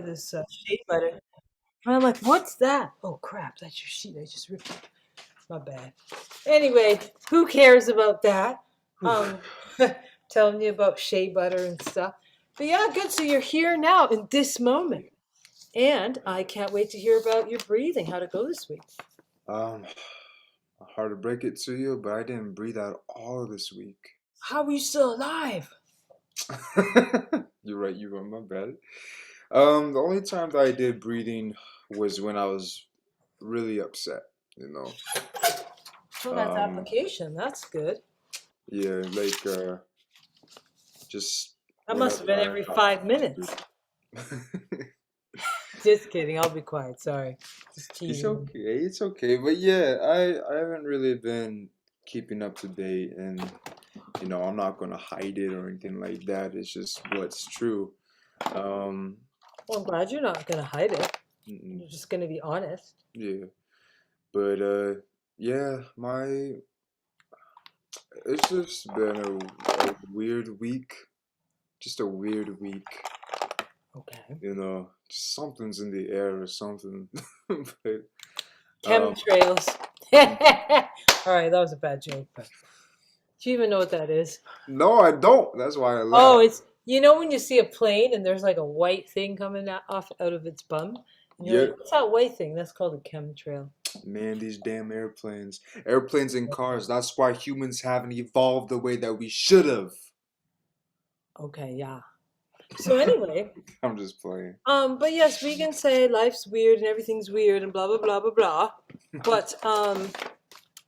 this shea butter. And I'm like, what's that? Oh crap, that's your sheet. I just ripped it. My bad. Anyway, who cares about that? Um, telling you about shea butter and stuff. But yeah, good. So you're here now in this moment. And I can't wait to hear about your breathing. How'd it go this week? Um, Hard to break it to you, but I didn't breathe at all this week. How are you still alive? You're right, you were my bad. The only time that I did breathing was when I was really upset, you know. Well, that's Um, application. That's good. yeah, just That must whenever have been I every have 5 minutes. to. Just kidding. I'll be quiet. Sorry. Just It's teasing. okay, it's okay. But yeah, I haven't really been keeping up to date, and I'm not gonna hide it or anything like that. It's just what's true. Um, Well, I'm glad you're not going to hide it. mm-mm, You're just going to be honest. yeah, but yeah, my it's just been a weird week, just a weird week. Okay. Just something's in the air or something. But um, Chemtrails. mm, All right, that was a bad joke, but do you even know what that is? no, I don't. That's why I Oh, laugh. it's when you see a plane and there's like a white thing coming off out of its bum, and you're like, Yeah, "What's that white thing?" That's called a chemtrail. man, these damn airplanes and cars. That's why humans haven't evolved the way that we should have. Okay, yeah. So anyway, I'm just playing. but yes, we can say life's weird and everything's weird and blah blah blah blah blah. But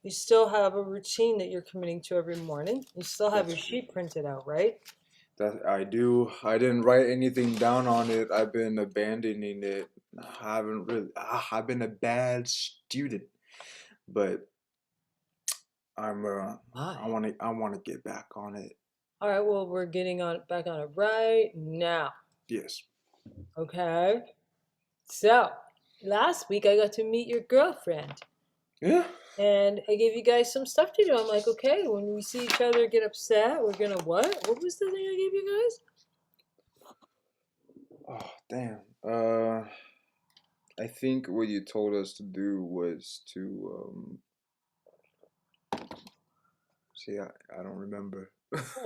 you still have a routine that you're committing to every morning. You still have That's your true. sheet printed out, right? That I do. I didn't write anything down on it. I've been abandoning it. I haven't really. I've been a bad student, but I'm. Why? I want to get back on it. All right, well, we're getting on back on it right now. Yes. Okay. So, last week I got to meet your girlfriend Yeah. and I gave you guys some stuff to do. I'm like, okay, when we see each other get upset, we're gonna what? What was the thing I gave you guys? Oh damn. I think what you told us to do was to see. I don't remember.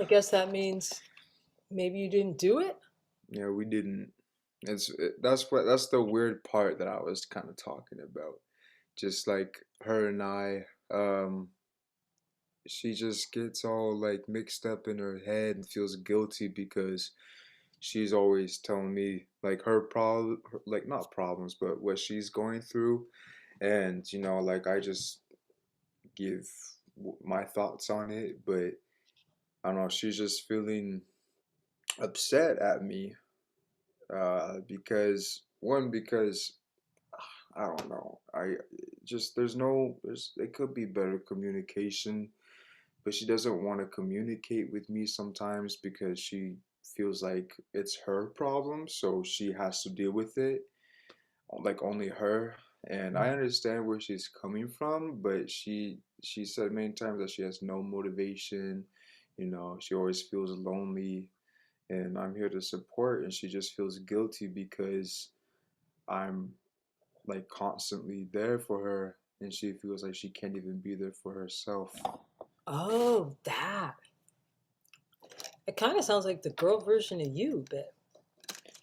I guess that means maybe you didn't do it. Yeah, we didn't. That's the weird part that I was kind of talking about. Just like her and I, she just gets all like mixed up in her head and feels guilty because she's always telling me like her problem, like not problems, but what she's going through, and like I just give my thoughts on it, but I don't know, she's just feeling upset at me because I don't know. I just there's it could be better communication, but she doesn't want to communicate with me sometimes because she feels like it's her problem, so she has to deal with it, like only her. And I understand where she's coming from, but she said many times that she has no motivation. She always feels lonely, and I'm here to support, and she just feels guilty because I'm like constantly there for her, and she feels like she can't even be there for herself. Oh, that. It kind of sounds like the girl version of you, but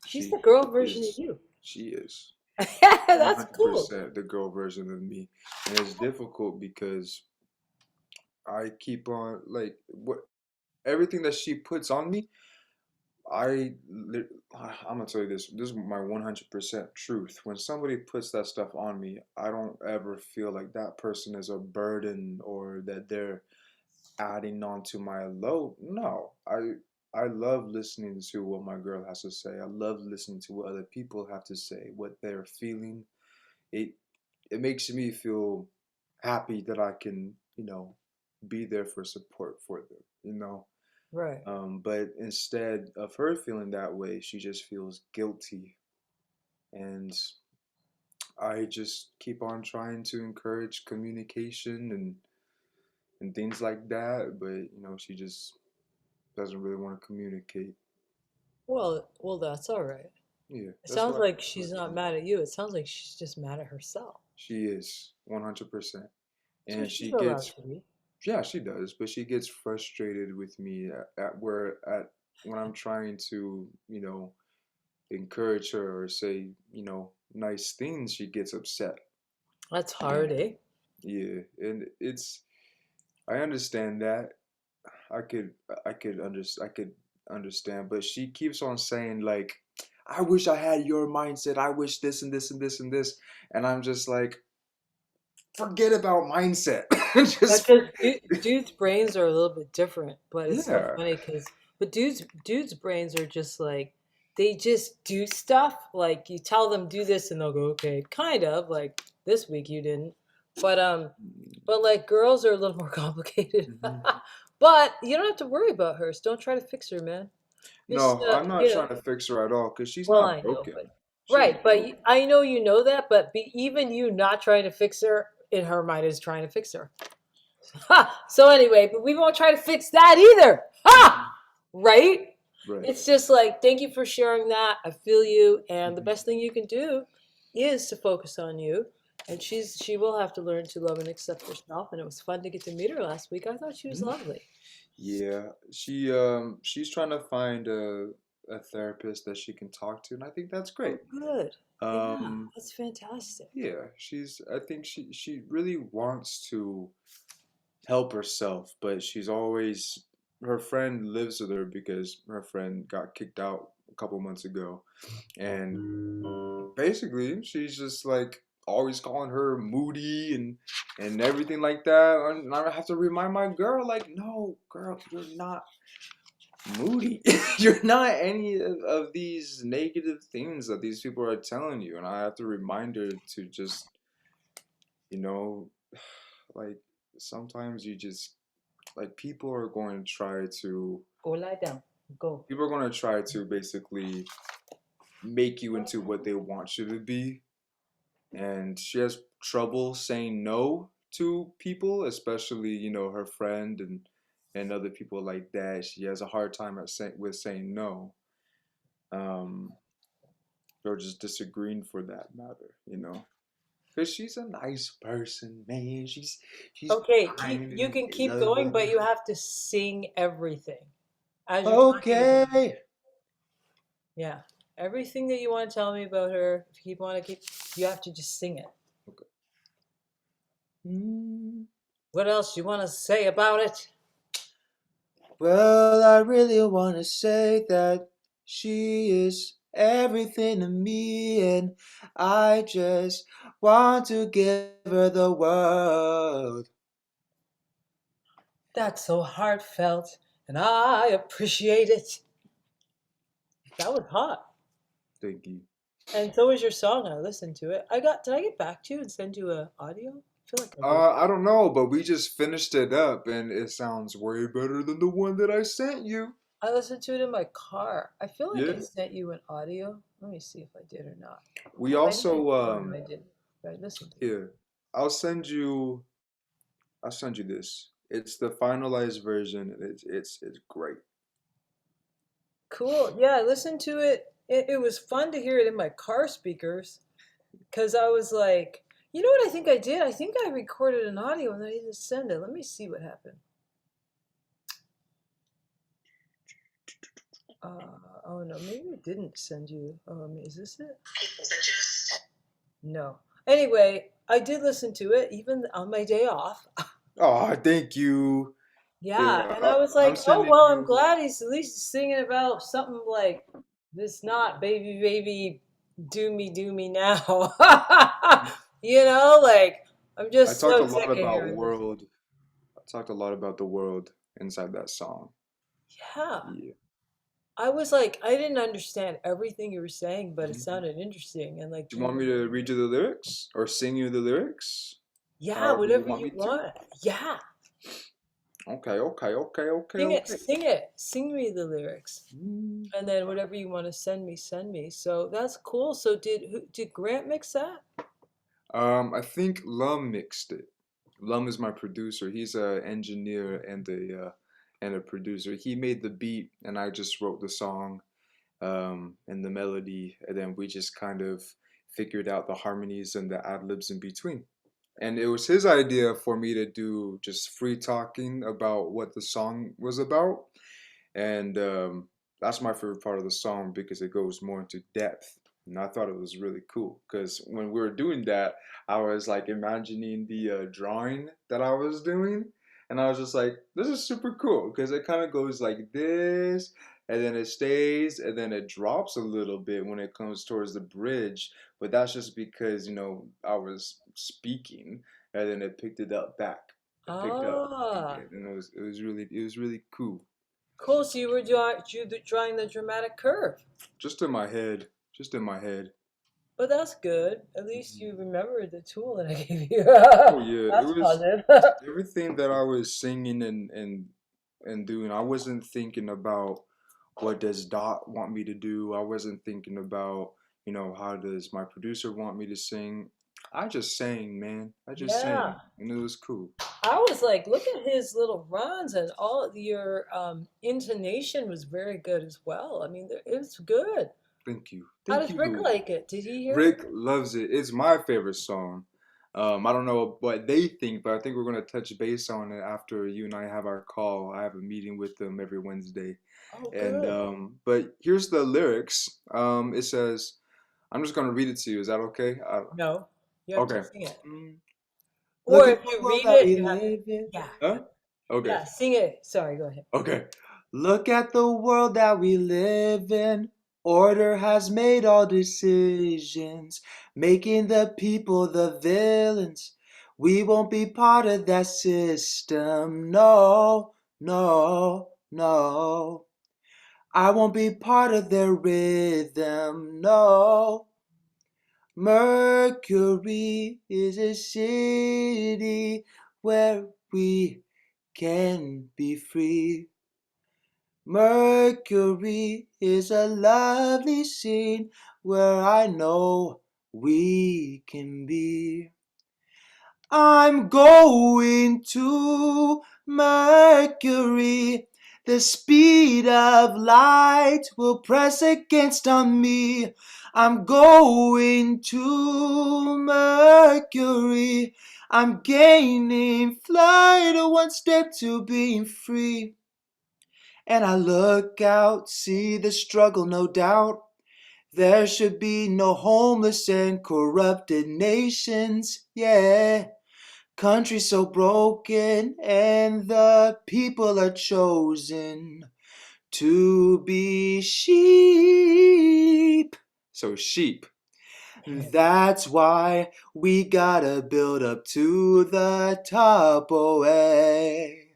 she's the She girl version of is. you. She is That's cool. 100% the girl version of me, and it's difficult because I keep on like what everything that she puts on me. I I'm gonna tell you this. This is my 100% truth. When somebody puts that stuff on me, I don't ever feel like that person is a burden or that they're adding on to my load. No, I love listening to what my girl has to say. I love listening to what other people have to say, what they're feeling. It it makes me feel happy that I can, be there for support for them. Right. But instead of her feeling that way, she just feels guilty. And I just keep on trying to encourage communication and things like that. But, she just doesn't really want to communicate. Well, that's all right. Yeah, It that's sounds what I like prefer she's not doing. mad at you. It sounds like she's just mad at herself. She is 100%. So And she's she allowed gets, to be. yeah, she does, but she gets frustrated with me at when I'm trying to, encourage her or say, nice things, she gets upset. That's hard, And eh? yeah, and I understand that. I could I could understand, but she keeps on saying like, I wish I had your mindset. I wish this and this and this and this. And I'm just like, forget about mindset. That's Just because dudes' brains are a little bit different, but it's so yeah. funny because but dudes' brains are just like they just do stuff. Like you tell them do this and they'll go okay, kind of like this week you didn't, but but like girls are a little more complicated. Mhm. But you don't have to worry about her. So don't try to fix her, man. Just No, I'm not you know, trying to fix her at all because she's well not I know, broken. but She's right, but broken. I know you know that, but even you not trying to fix her in her mind is trying to fix her. Ha! So anyway, but we won't try to fix that either. Ha! Mhm. Right? Right. It's just like, thank you for sharing that. I feel you. And the Mhm. best thing you can do is to focus on you. And she will have to learn to love and accept herself. And it was fun to get to meet her last week. I thought she was Mhm. lovely. Yeah, she's trying to find a therapist that she can talk to, and I think that's Oh, great. good. Yeah, Um, that's fantastic. yeah, I think she really wants to help herself, but she's always her friend lives with her because her friend got kicked out a couple months ago, and basically she's just like always calling her moody and everything like that, and I have to remind my girl like, no, girl, you're not moody. You're not any of these negative things that these people are telling you. And I have to remind her to just, you know, like sometimes you just, like Go lie down. Go. people are going to try to basically make you into what they want you to be. And she has trouble saying no to people, especially, her friend and other people like that. She has a hard time with saying no. Um, or just disagreeing for that matter. Because she's a nice person, man. She's Okay, kind you and can keep going, but loving. you have to sing everything as you're talking about her. Okay. Yeah. Everything that you want to tell me about her, if you want to keep, you have to just sing it. Okay. Mm, What else you want to say about it? well, I really want to say that she is everything to me, and I just want to give her the world. That's so heartfelt, and I appreciate it. That was hot. Thank you. And so was your song. I listened to it. Did I get back to you and send you a audio? I feel like I did. I don't know, but we just finished it up, and it sounds way better than the one that I sent you. I listened to it in my car. I feel like I Yeah. sent you an audio. Let me see if I did or not. We I didn't. also Oh, no, I didn't. But I listened to it. here. I'll send you I'll send you this. It's the finalized version. And it's great. Cool. Yeah, I listened to it. It was fun to hear it in my car speakers because I was like, you know what I think I did? I think I recorded an audio and then I didn't send it. Let me see what happened. Oh no, maybe I didn't send you. Is this it? No. Anyway, I did listen to it even on my day off. Oh, thank you. Yeah, Yeah, and I was I'm like, oh sending well, I'm you. glad he's at least singing about something like this, not baby, baby, do me now. Like I'm I just talked so a lot sick of about hearing this. world. I talked a lot about the world inside that song. Yeah, Yeah. I was like, I didn't understand everything you were saying, but it Mhm. sounded interesting and like Do you want me to read you the lyrics or sing you the lyrics? yeah, However you whatever want you me to. want. Yeah, Okay, okay, okay, okay, okay. sing it, sing me the lyrics. Mm. And then whatever you want to send me, send me. So that's cool. So did Grant mix that? I think Lum mixed it. Lum is my producer. He's a engineer and a producer. He made the beat, and I just wrote the song. and the melody, and then we just kind of figured out the harmonies and the ad libs in between. And it was his idea for me to do just free talking about what the song was about, and that's my favorite part of the song because it goes more into depth. And I thought it was really cool because when we were doing that, I was like imagining the drawing that I was doing, and I was just like, "This is super cool" because it kind of goes like this, and then it stays, and then it drops a little bit when it comes towards the bridge. But that's just because I was speaking, and then it picked it up back. It picked up Ah, again, and it was really cool. cool. So you were drawing the dramatic curve. Just in my head. Just in my head. But that's good. At least Mhm. you remembered the tool that I gave you. Oh yeah, it That's was positive. everything that I was singing and doing. I wasn't thinking about what does Dot want me to do. I wasn't thinking about, how does my producer want me to sing. I just sang, man. I just Yeah. sang, and it was cool. I was like, look at his little runs, and all your intonation was very good as well. I mean, it was good. Thank you. How Thank does Rick you. like it? Did he hear it? Rick loves it. It's my favorite song. I don't know what they think, but I think we're gonna touch base on it after you and I have our call. I have a meeting with them every Wednesday, Oh, and good. but here's the lyrics. It says, I'm just gonna read it to you. Is that okay? No, you have to Okay. sing it. Mm, Look Or at if the you world read that it, we you have to. live in. Yeah, Huh? Okay. yeah, sing it. Sorry, go ahead. Okay. Look at the world that we live in. Order has made all decisions, making the people the villains. We won't be part of that system. No, no, no. I won't be part of their rhythm. No. Mercury is a city where we can be free. Mercury is a lovely scene where I know we can be. I'm going to Mercury. The speed of light will press against on me. I'm going to Mercury. I'm gaining flight, one step to being free. And I look out, see the struggle, no doubt. There should be no homeless and corrupted nations, yeah. Country so broken, and the people are chosen to be sheep. So, sheep. That's why we gotta build up to the top, oh, hey,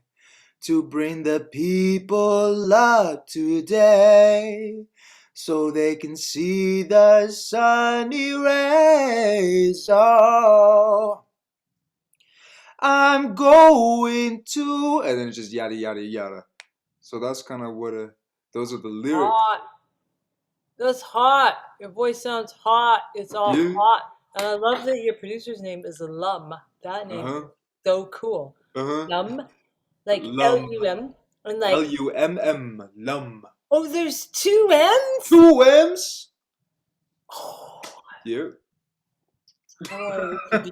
to bring the people up today so they can see the sunny rays. Oh, I'm going to, and then it's just yada yada yada. So that's kind of those are the lyrics. Hot. That's hot. Your voice sounds hot. It's all Yeah. hot. And I love that your producer's name is Lum. That Uh name is huh. so cool. Uh huh. Lum, like Lum. Lum, and L like, U M M. Lum. oh, there's two M's? Two M's. Oh, Yeah. I wanted it to be,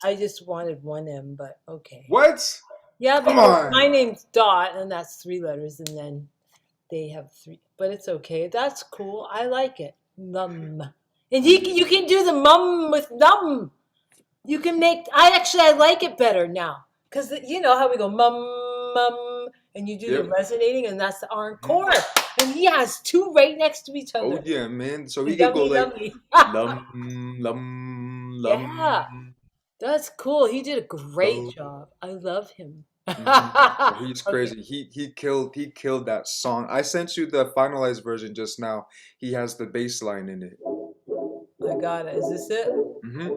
I just wanted one M, but okay. What? Yeah, Come because my on. name's Dot, and that's three letters, and then they have three, but it's okay. That's cool. I like it. Lum. And you can do the mum with num. You can make. I like it better now because you know how we go mum mum, and you do the Yep. resonating, and that's the Mhm. encore. And he has two right next to each Oh other. yeah, man. So he could go Yummy, like yummy. lum lum Yeah, lum. that's cool. He did a great Oh. job. I love him. Oh, he's Okay, crazy. He killed that song. I sent you the finalized version just now. He has the bass line in it. I got it. Is this it? Mm-hmm.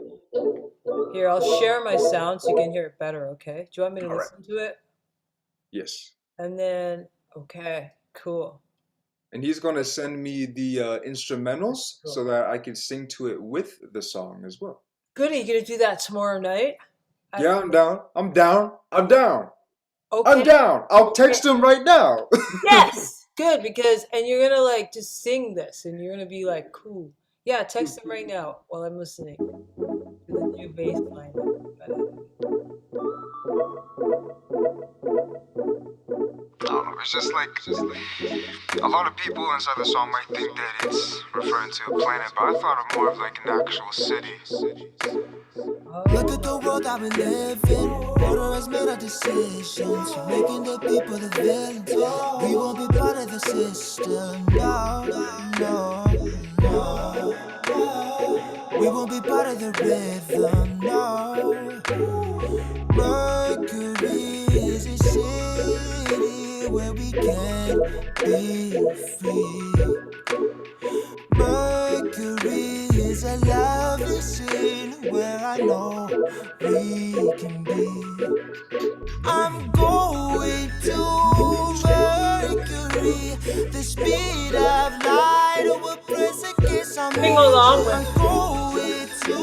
Here, I'll share my sound so you can hear it better. Okay. Do you want me to All right. listen to it? Yes. And then, okay, cool. And he's gonna send me the instrumentals so Cool. that I can sing to it with the song as well. Good. Are you gonna do that tomorrow night? Yeah, I'm down. I'm down. I'm down. I'm Okay. down. I'll Okay. text him right now. Yes. Good because and you're gonna like just sing this and you're gonna be like cool. Yeah, text them right now while I'm listening to the new bass line that we got added. I don't know. It's just like a lot of people inside the song might think that it's referring to a planet, but I thought of more of like an actual city. Look at Oh, the world that we live in. Order has made our decisions. We're making the people the villains. We won't be part of the system. No, no, no. We won't be part of the rhythm. No. Mercury is a city where we can be free. Mercury is a lovely scene where I know we can be. I'm going to Mercury, the speed of light will press against on sing me. along with I'm going to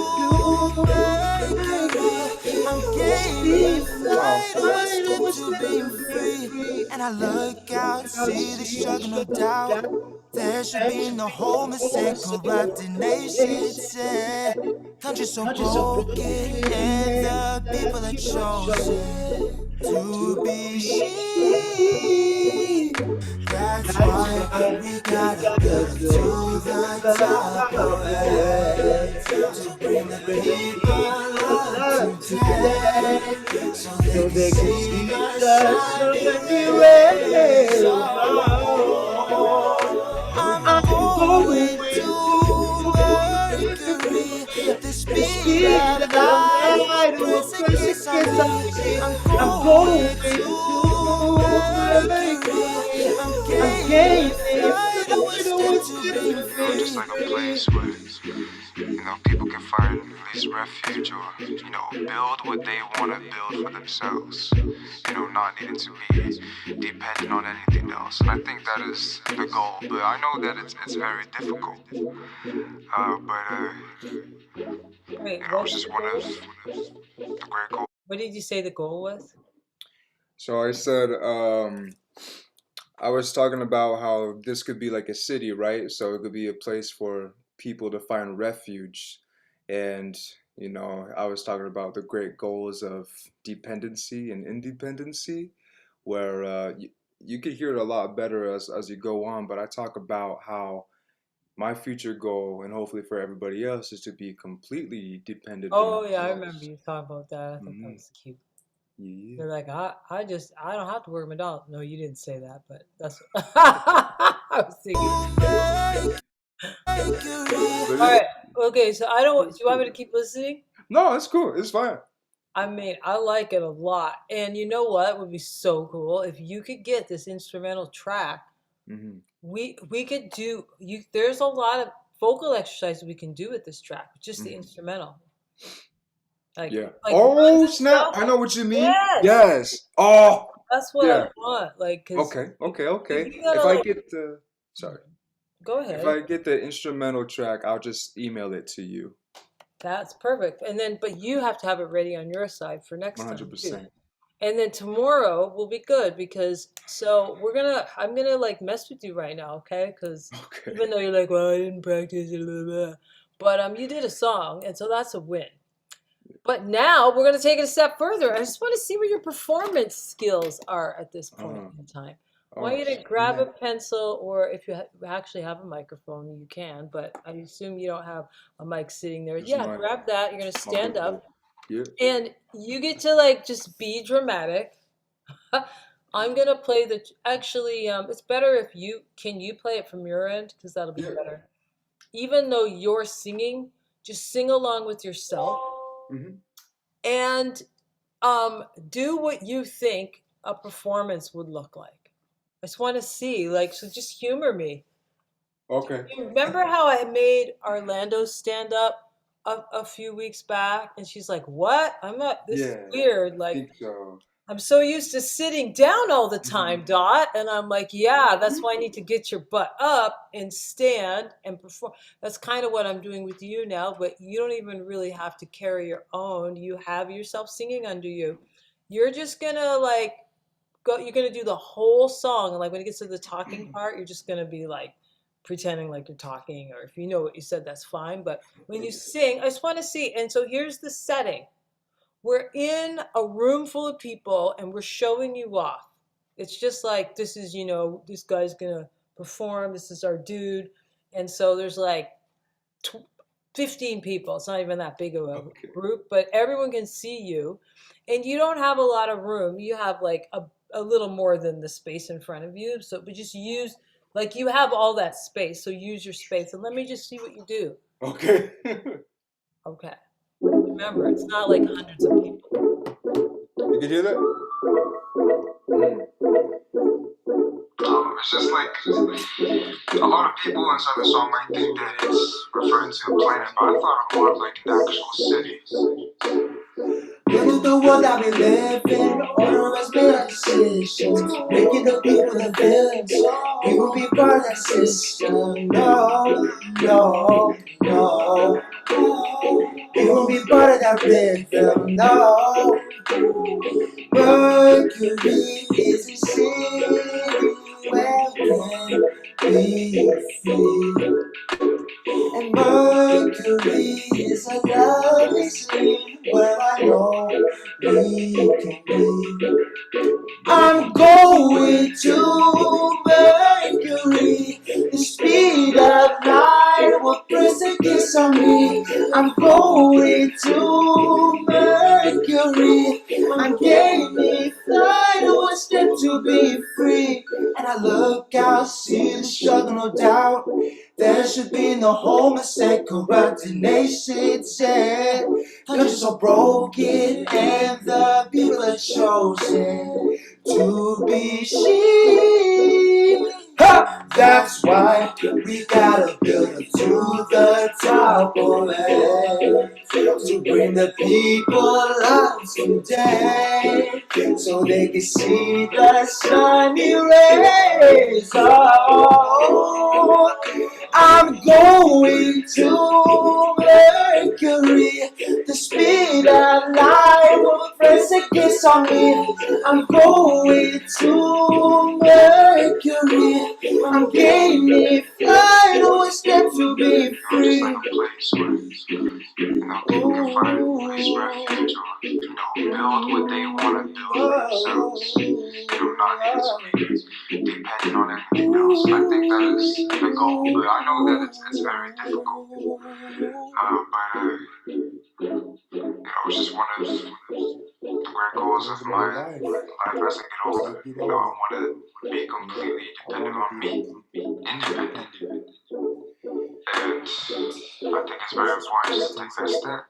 Mercury, I'm gaining flight, one step to being free. And I look out, see the struggle, no doubt. There should be no homeless and corrupted nations. Country so broken, and the people are chosen to be sheep. That's why we gotta go to the top of our heads to bring the people up to 10 so they can see us shining new ways. Oh, I'm going to Mercury, the speed of light will press against on me. I'm going to Mercury, I'm gaining flight, one step to being Just free. like a place where people can find at least refuge or build what they want to build for themselves. Not needing to be dependent on anything else. And I think that is the goal. But I know that it's very difficult. But wait, it's what's just the one of goal? the great goals. What did you say the goal was? So I said, I was talking about how this could be like a city, right? So it could be a place for people to find refuge. And, I was talking about the great goals of dependency and independency, where you could hear it a lot better as you go on. But I talk about how my future goal, and hopefully for everybody else, is to be completely dependent on Oh yeah, I remember themselves. you talking about that. I thought that Hmm. was cute. Yeah. You're like, I don't have to work my dollar. No, you didn't say that, but that's what I was thinking. But All right, okay. So I don't. Do it's you want cool. me to keep listening? No, it's cool. It's fine. I mean, I like it a lot. And you know what would be so cool if you could get this instrumental track. Hmm. We could do you. There's a lot of vocal exercises we can do with this track, just the Hmm. instrumental, like Yeah. runs Oh, and snap. stuff. I know what you mean. Yes, Yes. Oh, that's what I yeah. want. Like, cause Okay. you, Okay. you, Okay. you If gotta I like. get the, sorry, Go if ahead. I get the instrumental track, I'll just email it to you. That's perfect. And then, but you have to have it ready on your side for next time too. 100%. And then tomorrow will be good because so I'm gonna like mess with you right now, okay? Because Okay. even though you're like, well, I didn't practice, blah, blah, blah. But you did a song, and so that's a win. But now we're gonna take it a step further. I just want to see where your performance skills are at this point Uh, in time. I want oh, you to grab a snap. pencil, or if you actually have a microphone, you can. But I assume you don't have a mic sitting there. It's Yeah, my, grab that. You're gonna my big stand boy. up, Yeah. and you get to like just be dramatic. I'm gonna play the. Actually, it's better if you play it from your end because that'll be Yeah. better. Even though you're singing, just sing along with yourself Hmm. and do what you think a performance would look like. I just want to see, like, so just humor me. Okay. You remember how I made Orlando stand up a few weeks back, and she's like, "What? I'm not. This is Yeah. weird. I Like, think so. I'm so used to sitting down all the Hmm. time, Dot." And I'm like, "Yeah, that's why I need to get your butt up and stand and perform." That's kind of what I'm doing with you now, but you don't even really have to carry your own. You have yourself singing under you. You're just gonna like you're gonna do the whole song, and like when it gets to the talking part, you're just gonna be like pretending like you're talking, or if you know what you said, that's fine. But when you sing, I just want to see. And so here's the setting. We're in a room full of people and we're showing you off. It's just like this is, this guy's gonna perform, this is our dude. And so there's like 15 people. It's not even that big of a group, but everyone can see you. And you don't have a lot of room. You have like a little more than the space in front of you. So, but just use, like, you have all that space. So use your space. And let me just see what you do. Okay. Okay. Remember, it's not like hundreds of people. You can hear that? It's just like a lot of people inside the song might think that it's referring to a planet, but I thought it more of like an actual city. Look at the world that we live in. Order us made our decisions, making the people the villains. We will be part of that system. No, no, no. We won't be part of that rhythm. No. Mercury is a city where we can be free. And Mercury is a lovely scene where I know we can be. I'm going to Mercury. The speed of light will press a kiss on me. I'm going to Mercury. I'm gaining flight, one step to be free. And I look out, see the struggle, no doubt. There should be no homicide, corrupted nations, yeah. Countries so broken, and the people are chosen to be sheep. Ha! That's why we gotta build up to the top of it, to bring the people out today, so they can see the sunny rays. Oh, I'm going to Mercury. The speed of light will press a kiss on me. I'm going to Mercury. I'm gaining flight, one step to be free. Like a place where, people can find a place, refuge, or, build what they want to build for themselves. Not necessarily depending on anything else. I think that is the goal, but I know that it's very difficult. It's just one of the great goals of my life as I get older. I want to be completely dependent on me, independent. And I think it's very important just to take that step,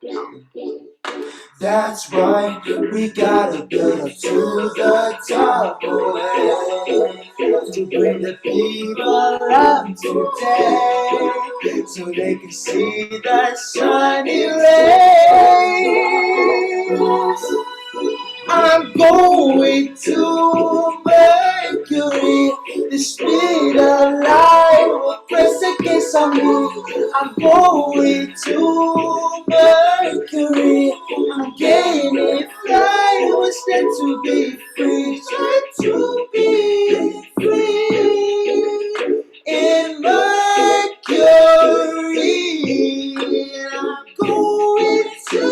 That's right, we gotta build up to the top of it, to bring the people out today, so they can see the sunny rays. I'm going to Mercury. The speed of light will press a kiss on me. I'm going to Mercury. I'm gaining flight, one step to be free. Try to be free in Mercury. I'm going to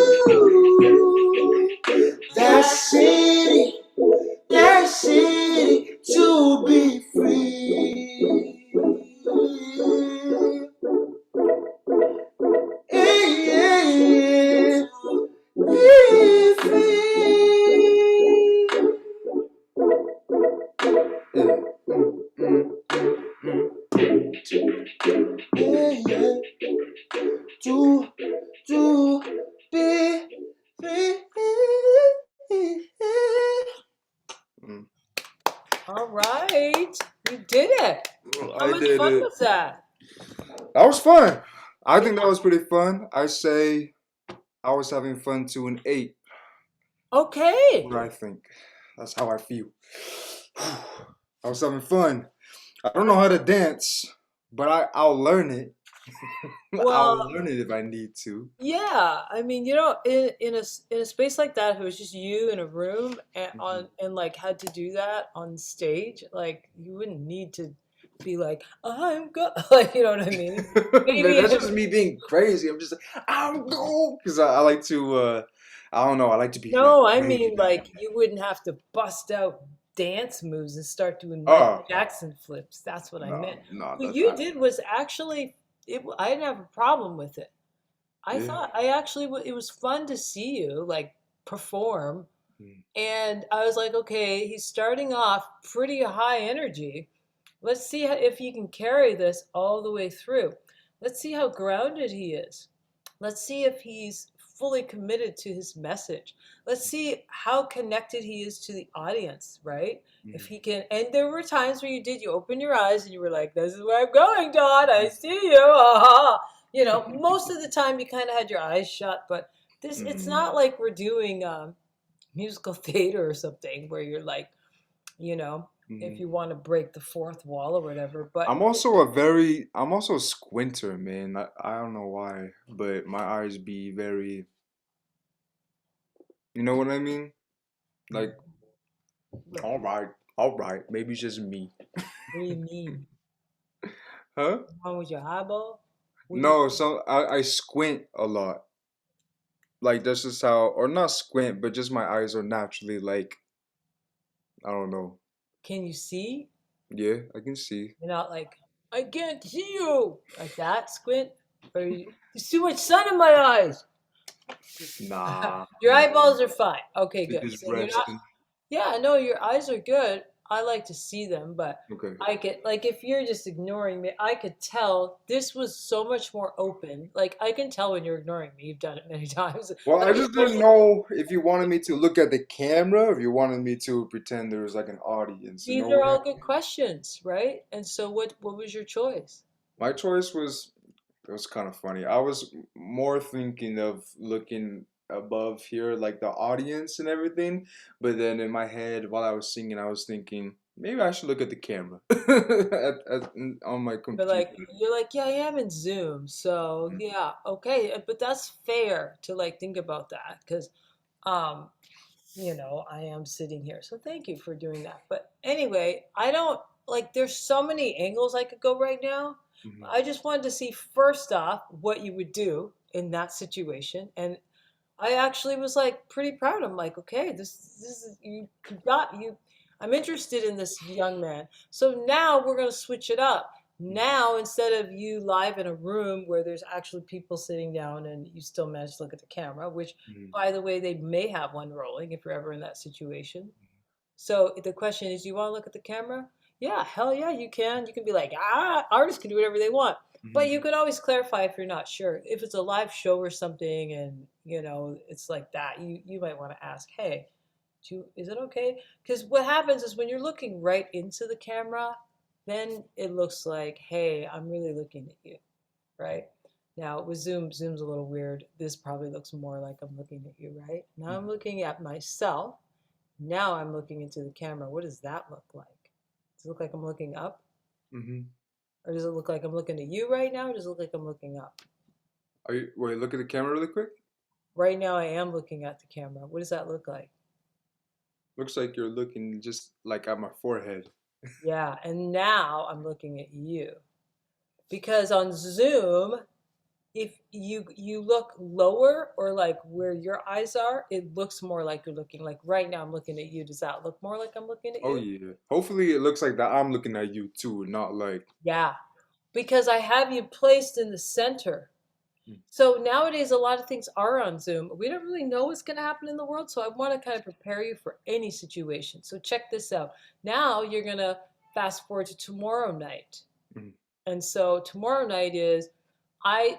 that city to be free. Yeah, be free. Yeah, to be free. All right. You did it. How I much did fun it. was that? That was fun. I think that was pretty fun. I say I was having fun to an 8. Okay. What I think. That's how I feel. I was having fun. I don't know how to dance, but I'll learn it. Well, I'll learn it if I need to. yeah, I mean, in a space like that, if it was just you in a room and Mhm. on and like had to do that on stage, like you wouldn't need to be like, I'm good, like you know what I mean? Man, Maybe that's just me being crazy. I'm just like, I'll go because I like to. I don't know. I like to be like no, I way mean down. like you wouldn't have to bust out dance moves and start doing Michael Oh Jackson flips. That's what I meant. no, no, What that's you not. did was actually I didn't have a problem with it. I Yeah. thought I actually it was fun to see you like perform. Mm. And I was like, okay, he's starting off pretty high energy. Let's see if he can carry this all the way through. Let's see how grounded he is. Let's see if he's fully committed to his message. Let's see how connected he is to the audience, right? If Mm. he can, and there were times where you open your eyes and you were like, this is where I'm going, Don. I see you. Aha. You know, most of the time you kind of had your eyes shut, but it's Mm. not like we're doing musical theater or something where you're like, you know, if Mm. you want to break the fourth wall or whatever. But I'm also a squinter, man. I don't know why, but my eyes be very, you know what I mean? Like, what all right, maybe it's just me. do you mean? Huh? What's wrong with your eyeball? What do you, No, so I squint a lot. Like that's just how, or not squint, but just my eyes are naturally like, I don't know. can you see? Yeah, I can see. You're not like, I can't see you like that, squint. Or there's too much sun in my eyes. Nah, Your nah. eyeballs are fine. Okay, They're good. just So you're not. resting. Yeah, no, your eyes are good. I like to see them, but Okay. I get like if you're just ignoring me, I could tell this was so much more open. Like I can tell when you're ignoring me. You've done it many times. Well, I Like just didn't know if you wanted me to look at the camera, if you wanted me to pretend there was like an audience. You these know are what I all mean? good questions, right? And so what was your choice? My choice was it was kind of funny. I was more thinking of looking above here, like the audience and everything. But then in my head, while I was singing, I was thinking maybe I should look at the camera on my But computer. like you're like, yeah, I am in Zoom, so yeah, okay. But that's fair to like think about that because um I am sitting here. So thank you for doing that. But anyway, I don't like there's so many angles I could go right now. Mhm. I just wanted to see first off what you would do in that situation. And I actually was like pretty proud. I'm like, okay, this is you got you. I'm interested in this young man. So now we're gonna switch it up. Now instead of you live in a room where there's actually people sitting down and you still manage to look at the camera, which Mhm. by the way they may have one rolling if you're ever in that situation. So the question is, you want to look at the camera? Yeah, hell yeah, you can. You can be like, artists can do whatever they want. But Mhm. you could always clarify if you're not sure. If it's a live show or something and, it's like that, you might want to ask, hey, is it okay? Because what happens is when you're looking right into the camera, then it looks like, hey, I'm really looking at you, right? Now with Zoom's a little weird. This probably looks more like I'm looking at you, right? Now I'm Mhm. looking at myself. Now I'm looking into the camera. What does that look like? Does it look like I'm looking up? Mhm. Or does it look like I'm looking at you right now? Or does it look like I'm looking up? Are you wait? Look at the camera really quick. Right now I am looking at the camera. What does that look like? Looks like you're looking just like at my forehead. Yeah, and now I'm looking at you. Because on Zoom, if you look lower or like where your eyes are, it looks more like you're looking like right now I'm looking at you. Does that look more like I'm looking at Oh you? yeah. Hopefully it looks like that I'm looking at you too, not like. Yeah. Because I have you placed in the center. Mm. So nowadays, a lot of things are on Zoom. We don't really know what's going to happen in the world. So I want to kind of prepare you for any situation. So check this out. Now you're going to fast forward to tomorrow night. Mhm. And so tomorrow night is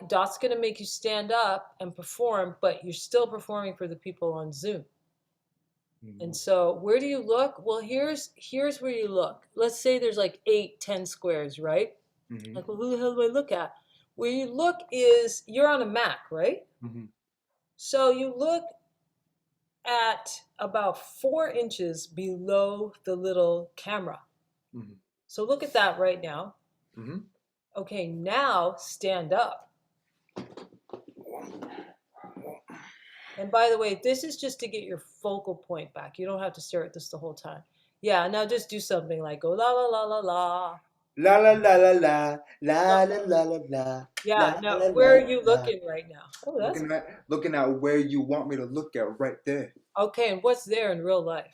Dot's going to make you stand up and perform, but you're still performing for the people on Zoom. And Mhm. so where do you look? Well, here's where you look. Let's say there's like 8, 10 squares, right? Mhm. Like, well, who the hell do I look at? Where you look is you're on a Mac, right? Mhm. So you look at about 4 inches below the little camera. Mhm. So look at that right now. Mhm. Okay, now stand up. And by the way, this is just to get your focal point back. You don't have to stare at this the whole time. Yeah, now just do something like go la la la la la. La la la la la No, la la la la la yeah, la now la where la are you la. looking right now? Oh, that's Looking at where you want me to look at right there. okay. And what's there in real life?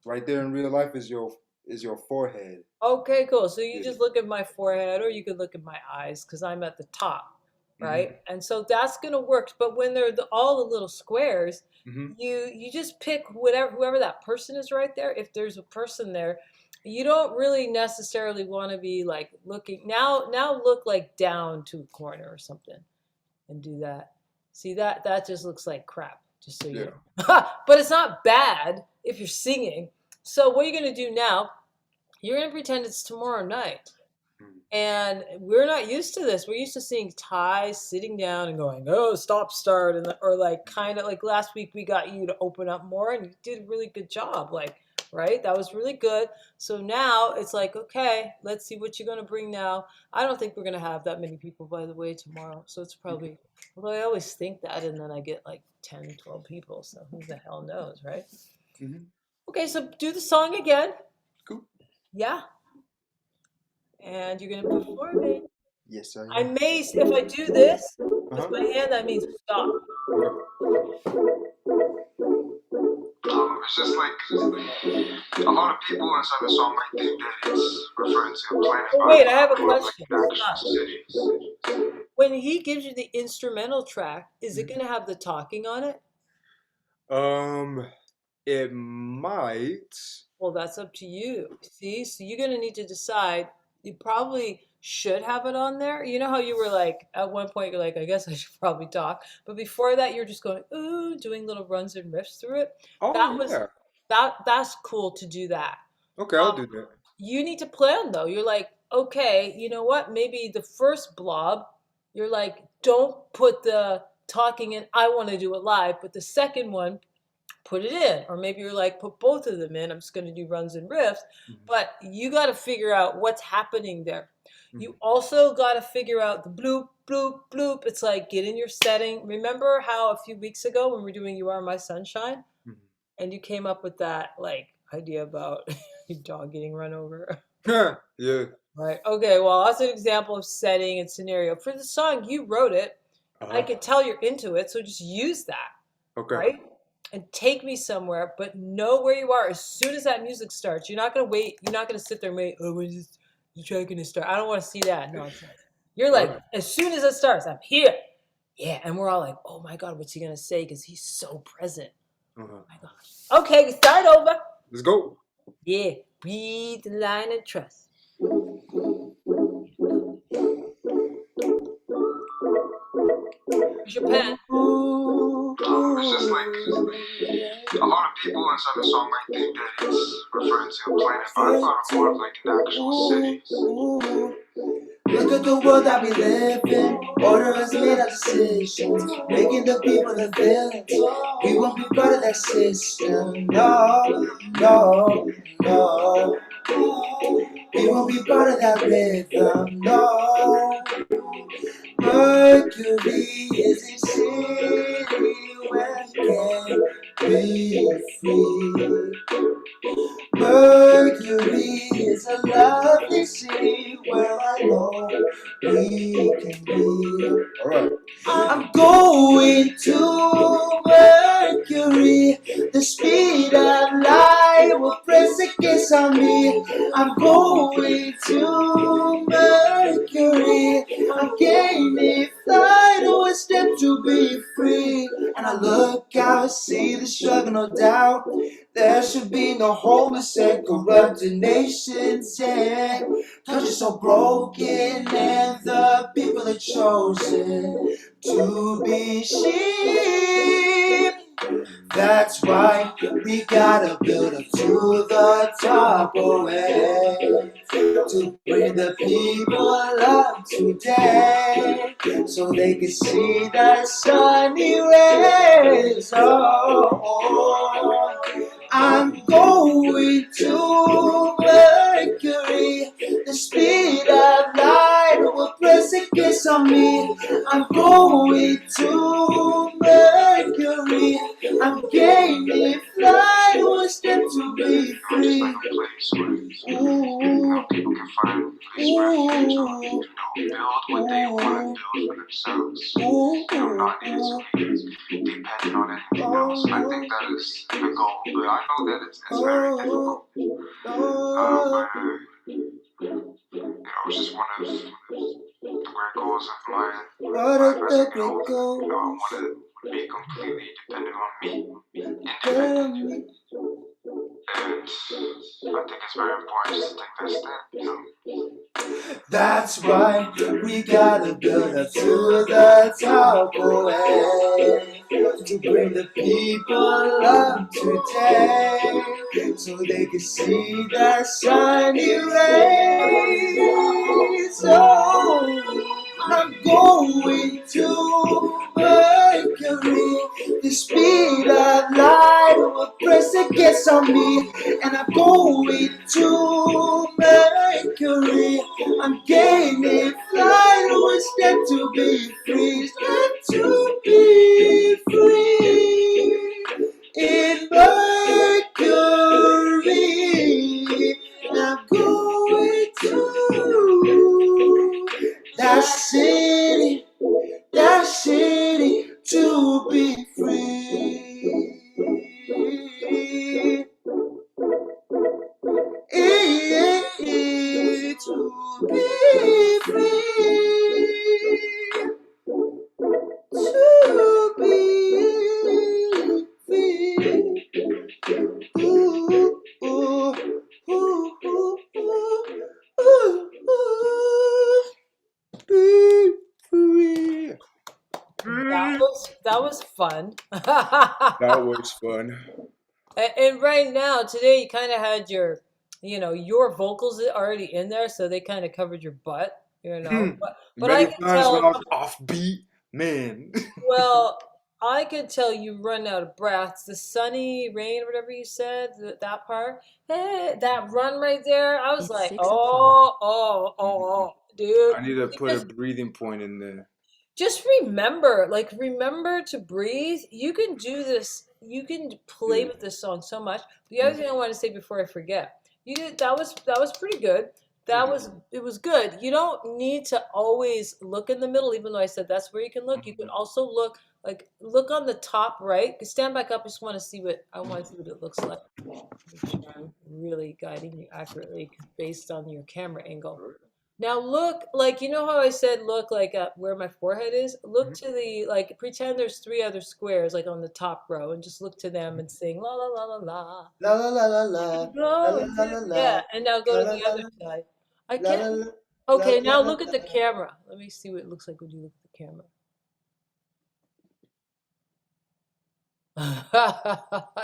Right there in real life is your forehead. Okay, cool. So you Yeah. just look at my forehead, or you could look at my eyes because I'm at the top, Mhm. right? And so that's gonna work. But when they're all the little squares, Mhm. you just pick whoever that person is right there. If there's a person there, you don't really necessarily want to be like looking now look like down to a corner or something and do that. See that just looks like crap. Just so you Yeah. know. But it's not bad if you're singing. So what you're gonna do now? You're going to pretend it's tomorrow night. Mhm. And we're not used to this. We're used to seeing Ty sitting down and going, oh, stop, start. Or like kind of like last week we got you to open up more and you did a really good job. Like, right? That was really good. So now it's like, okay, let's see what you're going to bring now. I don't think we're going to have that many people, by the way, tomorrow. So it's probably, although I always think that and then I get like 10, 12 people. So who the hell knows, right? Mhm. Okay, so do the song again. Cool. Yeah. And you're going to perform it. Yes, I I am. may, if I do this with Uh-huh. my hand, that means stop. It's just like a lot of people inside the song might think that it's referring to a planet, Oh, but wait, I have a more of like question. an actual Stop. city. When he gives you the instrumental track, is it Mhm. going to have the talking on it? Um, it might. Well, that's up to you. See? So you're going to need to decide. You probably should have it on there. You know how you were like, at one point, you're like, I guess I should probably talk. But before that, you're just going, ooh, doing little runs and riffs through it. Oh That was, yeah. that's cool to do that. Okay, I'll Um, do that. you need to plan though. You're like, okay, you know what? Maybe the first blob, you're like, don't put the talking in. I want to do it live. But the second one, put it in. Or maybe you're like, put both of them in. I'm just going to do runs and riffs. Mhm. But you got to figure out what's happening there. Mhm. You also got to figure out the bloop, bloop, bloop. It's like get in your setting. Remember how a few weeks ago when we were doing You Are My Sunshine Mhm. and you came up with that like idea about your dog getting run over? Yeah. Right. Okay. Well, that's an example of setting and scenario. For the song, you wrote it. I Uh-huh. could tell you're into it, so just use that, Okay. right? And take me somewhere, but know where you are as soon as that music starts. You're not gonna wait. You're not gonna sit there and wait. Oh, when is the track gonna start? I don't want to see that nonsense. You're like, Okay. as soon as it starts, I'm here. Yeah, and we're all like, oh my god, what's he gonna say? Because he's so present. Uh-huh. Oh my gosh. Okay, start over. Let's go. Yeah, breathe, line, and trust. Here's your pen. It's just like a lot of people inside the song might think that it's referring to a planet, but I thought it more of like an actual city. Look at the world that we live in. Order has made our decisions, making the people the villains. We won't be part of that system. No, no, no. We won't be part of that rhythm. No. Mercury is a city where we can be free. Mercury is a lovely city where I know we can be. Alright. I'm going to Mercury. The speed of light will press against on me. I'm going to Mercury. I'm gaining flight, a step to be free. And I look out, see the struggle, no doubt. There should be no homeless and corrupted nations, yeah. Cause you're so broken and the people are chosen to be sheep. That's why we gotta build up to the top, away to bring the people up today, so they can see the sunny rays. Oh, I'm going to Mercury. The speed of light will on me. I'm going to Mercury. I'm gaining flight, one step to be free. Like a place where people can find place refuge or build what they want to build for themselves. Not needing to be dependent on anything else. I think that is the goal, but I know that it's very difficult. It's just one of the great goals of my life as I get older. I want to be completely dependent on me, independent. And I think it's very important just to take that step, That's why we gotta build up to the top, to bring the people up today, so they can see that shiny rays. Oh, I'm going to Mercury. The speed of light will press against on me, and I'm going to Mercury. I'm gaining flight, one step to be free, step to be free in Mercury. I'm going to that city to be free. To be free. To be free. Ooh, ooh, ooh, ooh, ooh, ooh, be free. That was fun. That was fun. And right now, today, you kind of had your vocals already in there, so they kind of covered your butt, But I Many can times when tell, I was offbeat, man. well, I could tell you run out of breath. It's the sunny rain, whatever you said, that part, that run right there. I was like, dude. I need to You put a just breathing point in there. just remember to breathe. You can do this. You can play Yeah. with this song so much. The other thing I want to say before I forget, you did that was pretty good. It was good. You don't need to always look in the middle, even though I said that's where you can look. You can also look on the top right. Stand back up. I want to see what it looks like. Make sure I'm really guiding you accurately based on your camera angle. Now look, like how I said look like where my forehead is? Look to the pretend there's three other squares like on the top row and just look to them and sing la la la la la. La la la la la, la Go la la into la yeah, la, and now go la to la the la other la, side. I la la can't. la, la Okay, la now la look at the camera. Let me see what it looks like when you look at the camera.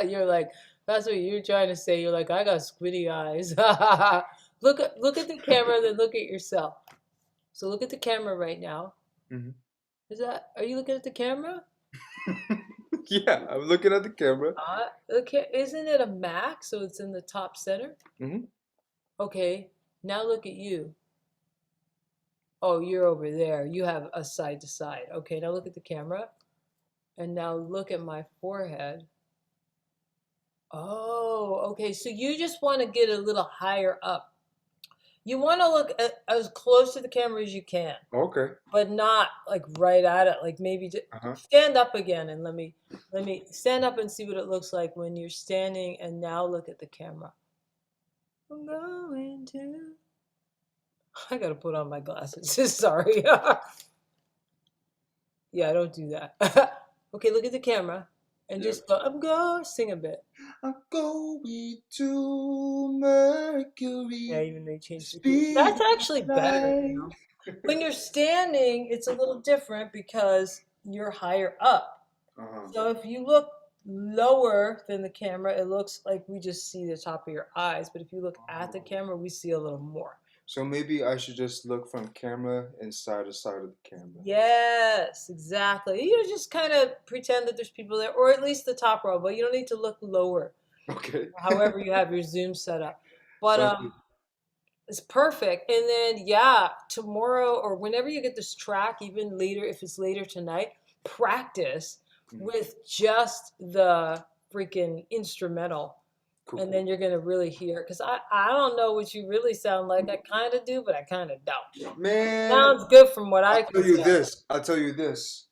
You're like, that's what you're trying to say. You're like, I got squinty eyes. Look at the camera, then look at yourself. So look at the camera right now. Mhm. Are you looking at the camera? Yeah, I'm looking at the camera. Okay, isn't it a Mac? So it's in the top center. Hmm. Okay, now look at you. Oh, you're over there. You have a side to side. Okay, now look at the camera. And now look at my forehead. Oh, okay. So you just want to get a little higher up. You want to look as close to the camera as you can, Okay. but not like right at it. Like maybe just Uh-huh. stand up again and let me stand up and see what it looks like when you're standing. And now look at the camera. I'm going to. I gotta put on my glasses. Sorry. Yeah, I don't do that. Okay, look at the camera and Yep. just go. I'm going. Sing a bit. I'm going to Yeah, Mercury. even they changed the key. Speed That's of actually better. light. When you're standing, it's a little different because you're higher up. Uh-huh. So if you look lower than the camera, it looks like we just see the top of your eyes. But if you look at the camera, we see a little more. So maybe I should just look from camera and side to side of the camera. Yes, exactly. You just kind of pretend that there's people there, or at least the top row, but you don't need to look lower. Okay. However you have your zoom set up. But Sounds good. It's perfect. And then, yeah, tomorrow or whenever you get this track, even later, if it's later tonight, practice with just the freaking instrumental. Cool. And then you're going to really hear. Because I don't know what you really sound like. I kind of do, but I kind of don't. Man, Sounds good from what I I'll can tell you tell. this. I'll tell you this.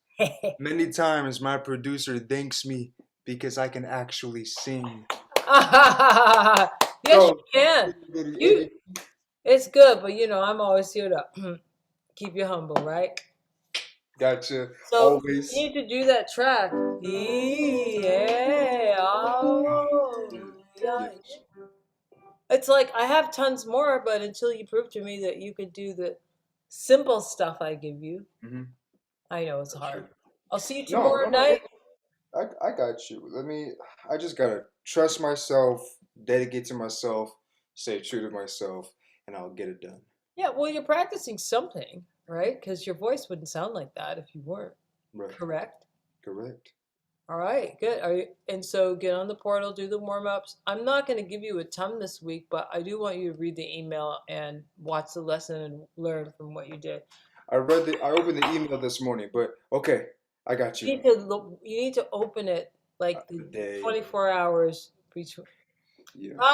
Many times my producer thanks me because I can actually sing. Yes, you So, can. You, it's good, but I'm always here to keep you humble, right? gotcha. So you Always. need to do that track. Yeah. Oh, yeah. Yes. It's like I have tons more, but until you prove to me that you could do the simple stuff I give you, Mm-hmm. I know it's That's hard. true. I'll see you No, tomorrow no, no. night. I got you. I just gotta trust myself, dedicate to myself, stay true to myself, and I'll get it done. Yeah, well, you're practicing something, right? Because your voice wouldn't sound like that if you weren't. Right. Correct? Correct. All right, good. And so get on the portal, do the warm ups. I'm not going to give you a ton this week, but I do want you to read the email and watch the lesson and learn from what you did. I opened the email this morning, but okay, I got you. You need to open it like The the day. 24 hours between. Yeah. Bye.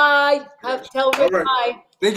I Have got to tell you. All Rick right. bye. Thank you